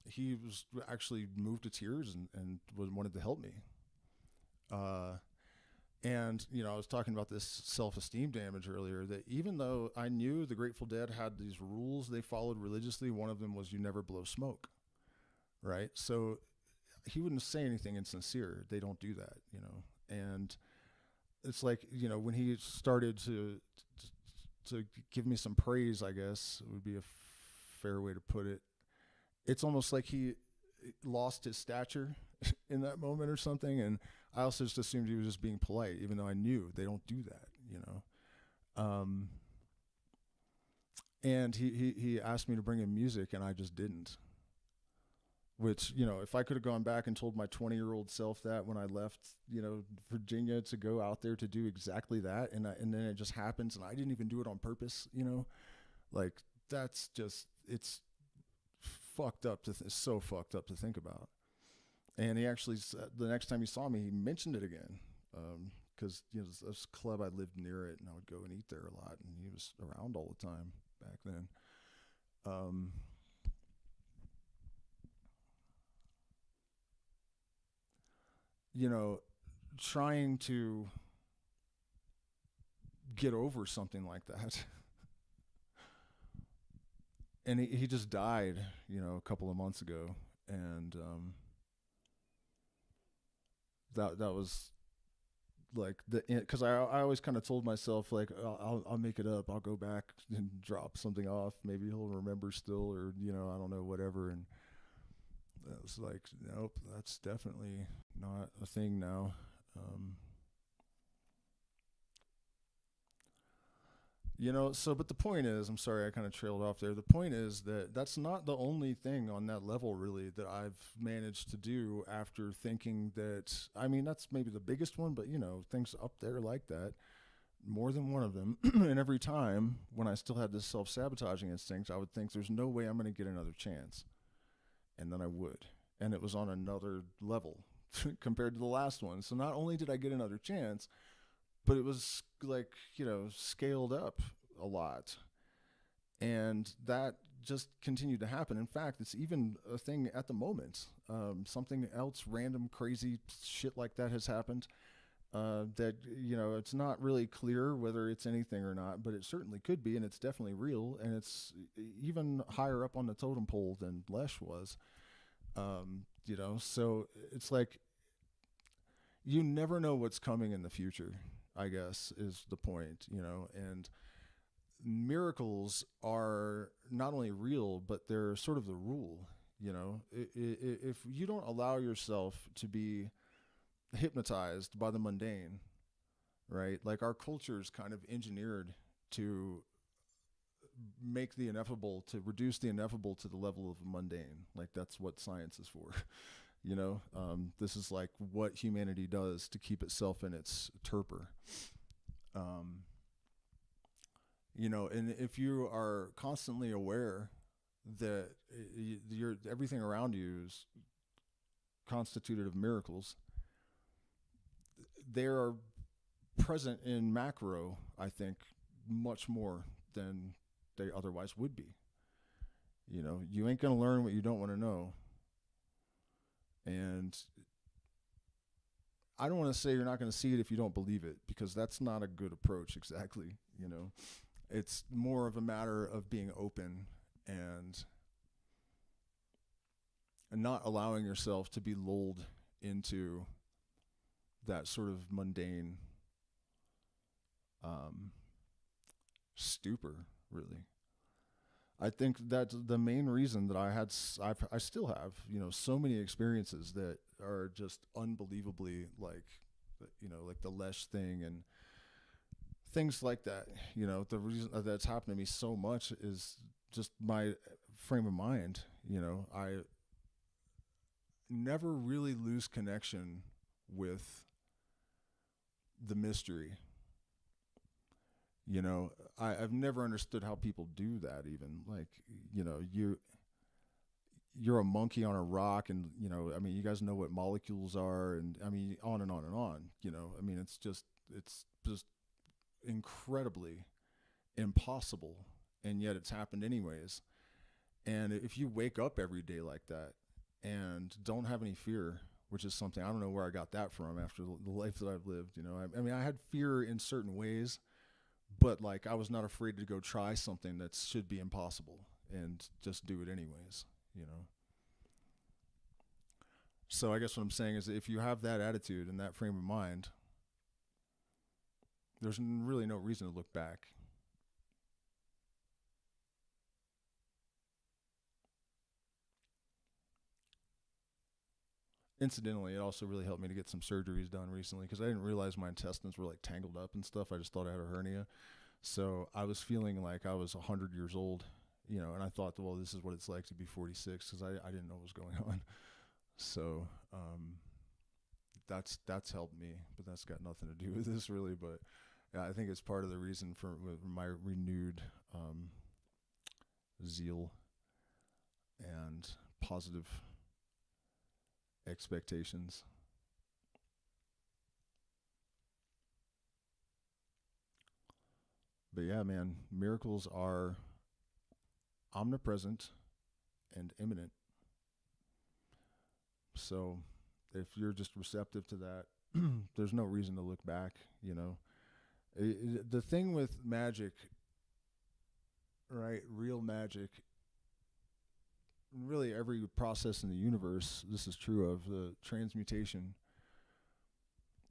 he was actually moved to tears and wanted to help me. And, I was talking about this self-esteem damage earlier, that even though I knew the Grateful Dead had these rules they followed religiously, one of them was you never blow smoke, right? So he wouldn't say anything insincere. They don't do that, And it's like, when he started to give me some praise, I guess would be a fair way to put it. It's almost like he lost his stature in that moment or something, and I also just assumed he was just being polite, even though I knew they don't do that, And he asked me to bring him music, and I just didn't. Which, if I could have gone back and told my 20-year-old self that when I left, Virginia to go out there to do exactly that, and then it just happens, and I didn't even do it on purpose, like that's just, it's fucked up it's so fucked up to think about. And he actually, the next time he saw me, he mentioned it again, because this club, I lived near it, and I would go and eat there a lot, and he was around all the time back then. Trying to get over something like that. And he just died, a couple of months ago, and that was like because I always kind of told myself, like, I'll make it up, I'll go back and drop something off, maybe he'll remember still, or I don't know, whatever. And that was like, nope, that's definitely not a thing now. But the point is, I'm sorry, I kind of trailed off there. The point is that that's not the only thing on that level, really, that I've managed to do after thinking that, that's maybe the biggest one, but, things up there like that, more than one of them. And every time when I still had this self-sabotaging instinct, I would think there's no way I'm going to get another chance. And then I would. And it was on another level compared to the last one. So not only did I get another chance, but it was like, scaled up a lot. And that just continued to happen. In fact, it's even a thing at the moment. Something else, random, crazy shit like that has happened. That, it's not really clear whether it's anything or not, but it certainly could be, and it's definitely real. And it's even higher up on the totem pole than Lesh was. So it's like, you never know what's coming in the future, I guess, is the point, and miracles are not only real, but they're sort of the rule, if you don't allow yourself to be hypnotized by the mundane, right? Like, our culture is kind of engineered to make the ineffable, to reduce the ineffable to the level of mundane. Like, that's what science is for. This is like what humanity does to keep itself in its torpor. And if you are constantly aware that everything around you is constituted of miracles, they are present in macro, I think, much more than they otherwise would be. You ain't going to learn what you don't want to know. And I don't want to say you're not going to see it if you don't believe it, because that's not a good approach exactly. It's more of a matter of being open and not allowing yourself to be lulled into that sort of mundane stupor, really. I think that's the main reason that I still have, so many experiences that are just unbelievably like the Lesh thing and things like that. The reason that's happened to me so much is just my frame of mind. I never really lose connection with the mystery. I've never understood how people do that, even. Like, you're a monkey on a rock, and I mean, you guys know what molecules are, and I mean, on and on and on. I mean, it's just incredibly impossible, and yet it's happened anyways. And if you wake up every day like that and don't have any fear, which is something I don't know where I got that from after the life that I've lived. I mean, I had fear in certain ways, but like I was not afraid to go try something that should be impossible and just do it anyways. So I guess what I'm saying is that if you have that attitude and that frame of mind, there's really no reason to look back. Incidentally, it also really helped me to get some surgeries done recently because I didn't realize my intestines were like tangled up and stuff. I just thought I had a hernia. So I was feeling like I was 100 years old, and I thought, well, this is what it's like to be 46 because I didn't know what was going on. So that's helped me, but that's got nothing to do with this really. But yeah, I think it's part of the reason for my renewed zeal and positive expectations. But yeah, man, miracles are omnipresent and imminent. So if you're just receptive to that, there's no reason to look back. The thing with magic, right? Real magic, really every process in the universe, this is true of the transmutation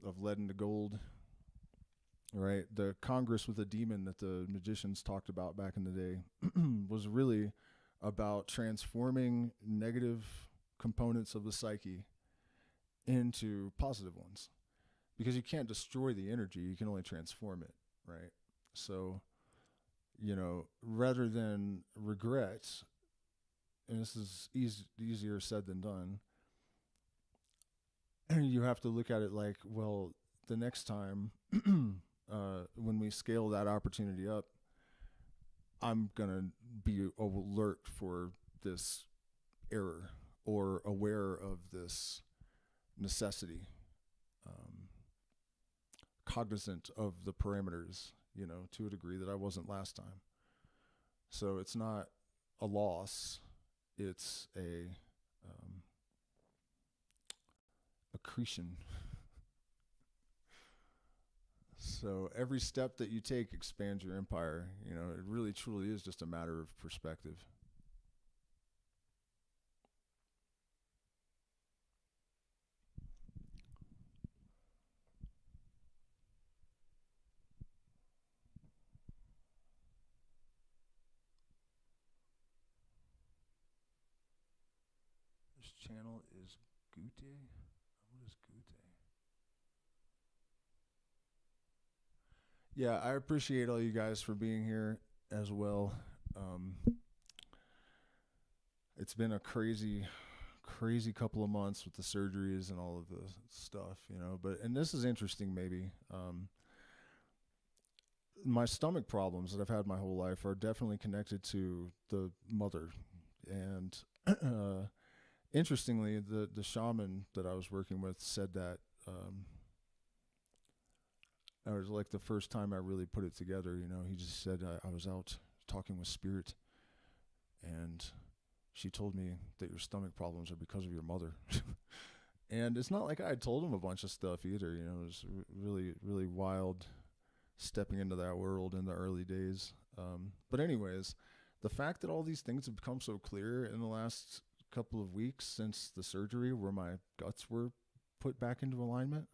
of lead into gold, right? The Congress with a demon that the magicians talked about back in the day was really about transforming negative components of the psyche into positive ones, because you can't destroy the energy, you can only transform it, right? So, rather than regret, and this is easier said than done, you have to look at it like, well, the next time when we scale that opportunity up, I'm going to be alert for this error or aware of this necessity, cognizant of the parameters, to a degree that I wasn't last time. So it's not a loss. It's a accretion. So every step that you take expands your empire. It really truly is just a matter of perspective. This channel is Gute. What is Gute? Yeah, I appreciate all you guys for being here as well. It's been a crazy couple of months with the surgeries and all of the stuff, and this is interesting maybe. My stomach problems that I've had my whole life are definitely connected to the mother. And interestingly, the shaman that I was working with said that it was like the first time I really put it together. He just said I was out talking with spirit, and she told me that your stomach problems are because of your mother. And it's not like I had told him a bunch of stuff either. It was really, really wild stepping into that world in the early days. But anyways, the fact that all these things have become so clear in the last couple of weeks since the surgery, where my guts were put back into alignment,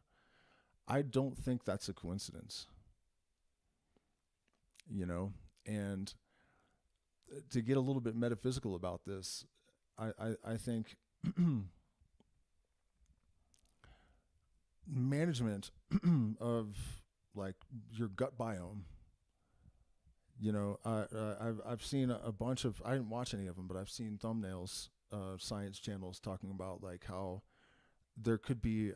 I don't think that's a coincidence. And to get a little bit metaphysical about this, I think management of like your gut biome. I've seen a bunch of, I didn't watch any of them, but I've seen thumbnails, science channels talking about like how there could be,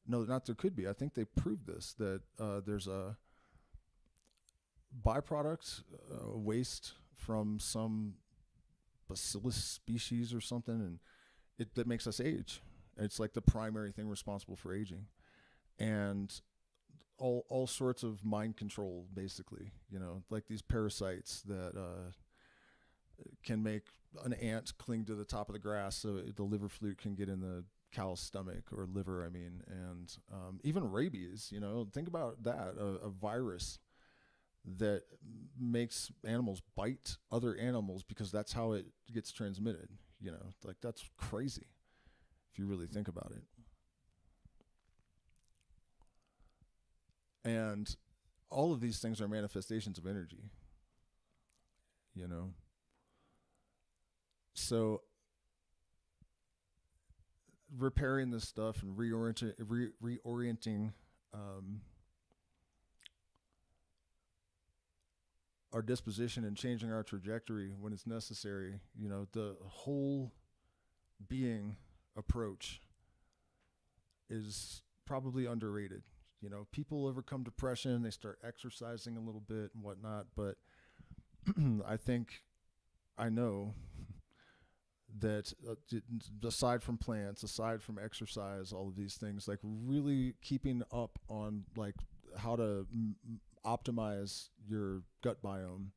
no, not there could be, I think they proved this, that there's a byproduct, waste from some bacillus species or something, and that makes us age. It's like the primary thing responsible for aging, and all sorts of mind control, basically. Like these parasites that can make an ant cling to the top of the grass so the liver flute can get in the cow's stomach or liver. And even rabies. Think about that, a virus that makes animals bite other animals because that's how it gets transmitted. Like that's crazy if you really think about it. And all of these things are manifestations of energy, So repairing this stuff and reorienting our disposition and changing our trajectory when it's necessary, the whole being approach is probably underrated. People overcome depression, they start exercising a little bit and whatnot, but I know that aside from plants, aside from exercise, all of these things, like really keeping up on like how to optimize your gut biome,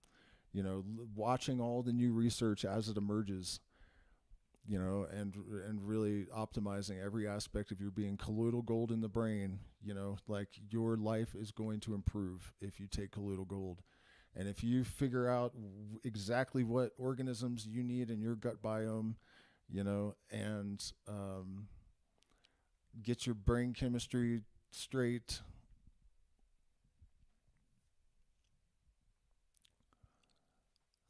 watching all the new research as it emerges, and really optimizing every aspect of your being. Colloidal gold in the brain, like your life is going to improve if you take colloidal gold. And if you figure out exactly what organisms you need in your gut biome, and get your brain chemistry straight,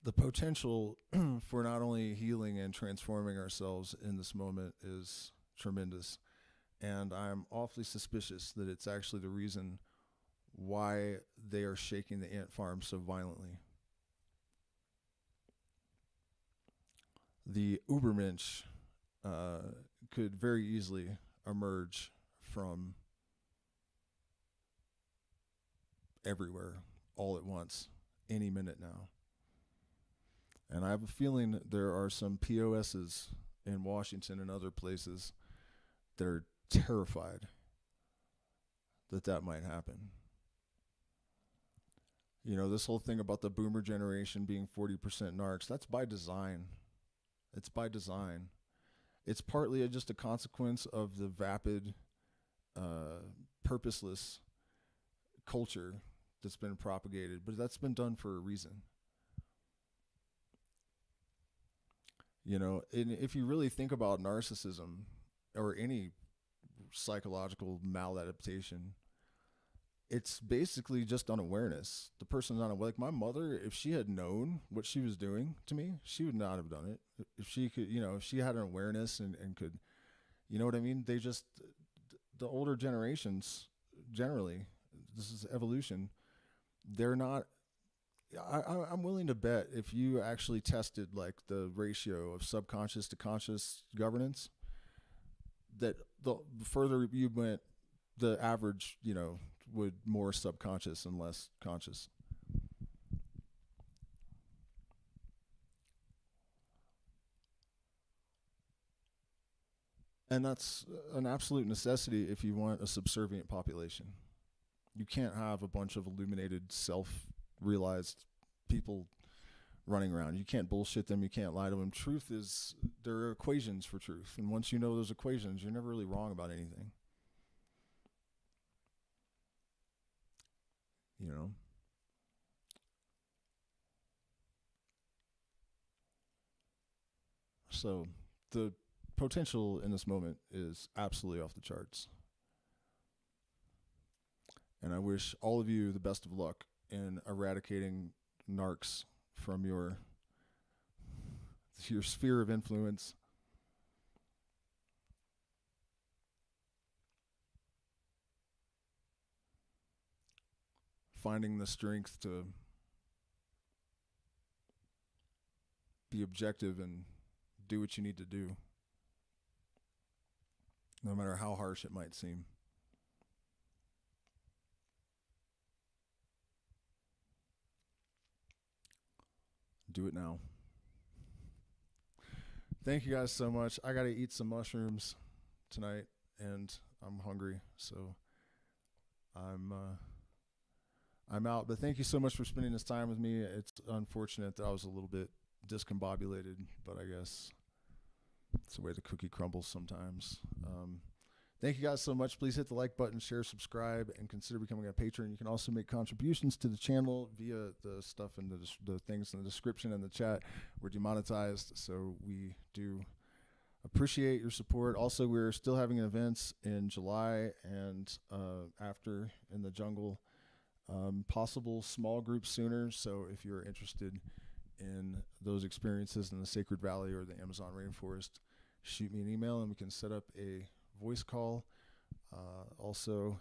the potential for not only healing and transforming ourselves in this moment is tremendous. And I'm awfully suspicious that it's actually the reason why they are shaking the ant farm so violently. The Ubermensch could very easily emerge from everywhere all at once, any minute now. And I have a feeling there are some POSs in Washington and other places that are terrified that might happen. This whole thing about the boomer generation being 40% narcs, that's by design. It's by design. It's partly just a consequence of the vapid, purposeless culture that's been propagated, but that's been done for a reason. And if you really think about narcissism or any psychological maladaptation, it's basically just unawareness. The person's not aware. Like my mother, if she had known what she was doing to me, she would not have done it. If she could, if she had an awareness and could, what I mean? The older generations, generally, this is evolution, they're not, I'm willing to bet if you actually tested like the ratio of subconscious to conscious governance, that the further you went, the average, would more subconscious and less conscious. And that's an absolute necessity if you want a subservient population. You can't have a bunch of illuminated, self-realized people running around. You can't bullshit them. You can't lie to them. Truth is, there are equations for truth. And once you know those equations, you're never really wrong about anything. So the potential in this moment is absolutely off the charts. And I wish all of you the best of luck in eradicating narcs from your sphere of influence. Finding the strength to be objective and do what you need to do, no matter how harsh it might seem. Do it now. Thank you guys so much. I got to eat some mushrooms tonight, and I'm hungry, so I'm out. But thank you so much for spending this time with me. It's unfortunate that I was a little bit discombobulated, but I guess it's the way the cookie crumbles sometimes. Thank you guys so much. Please hit the like button, share, subscribe, and consider becoming a patron. You can also make contributions to the channel via the stuff in the things in the description and the chat. We're demonetized, so we do appreciate your support. Also, we're still having events in July and after in the jungle. Possible small groups sooner. So if you're interested in those experiences in the Sacred Valley or the Amazon rainforest, shoot me an email and we can set up a voice call. Also,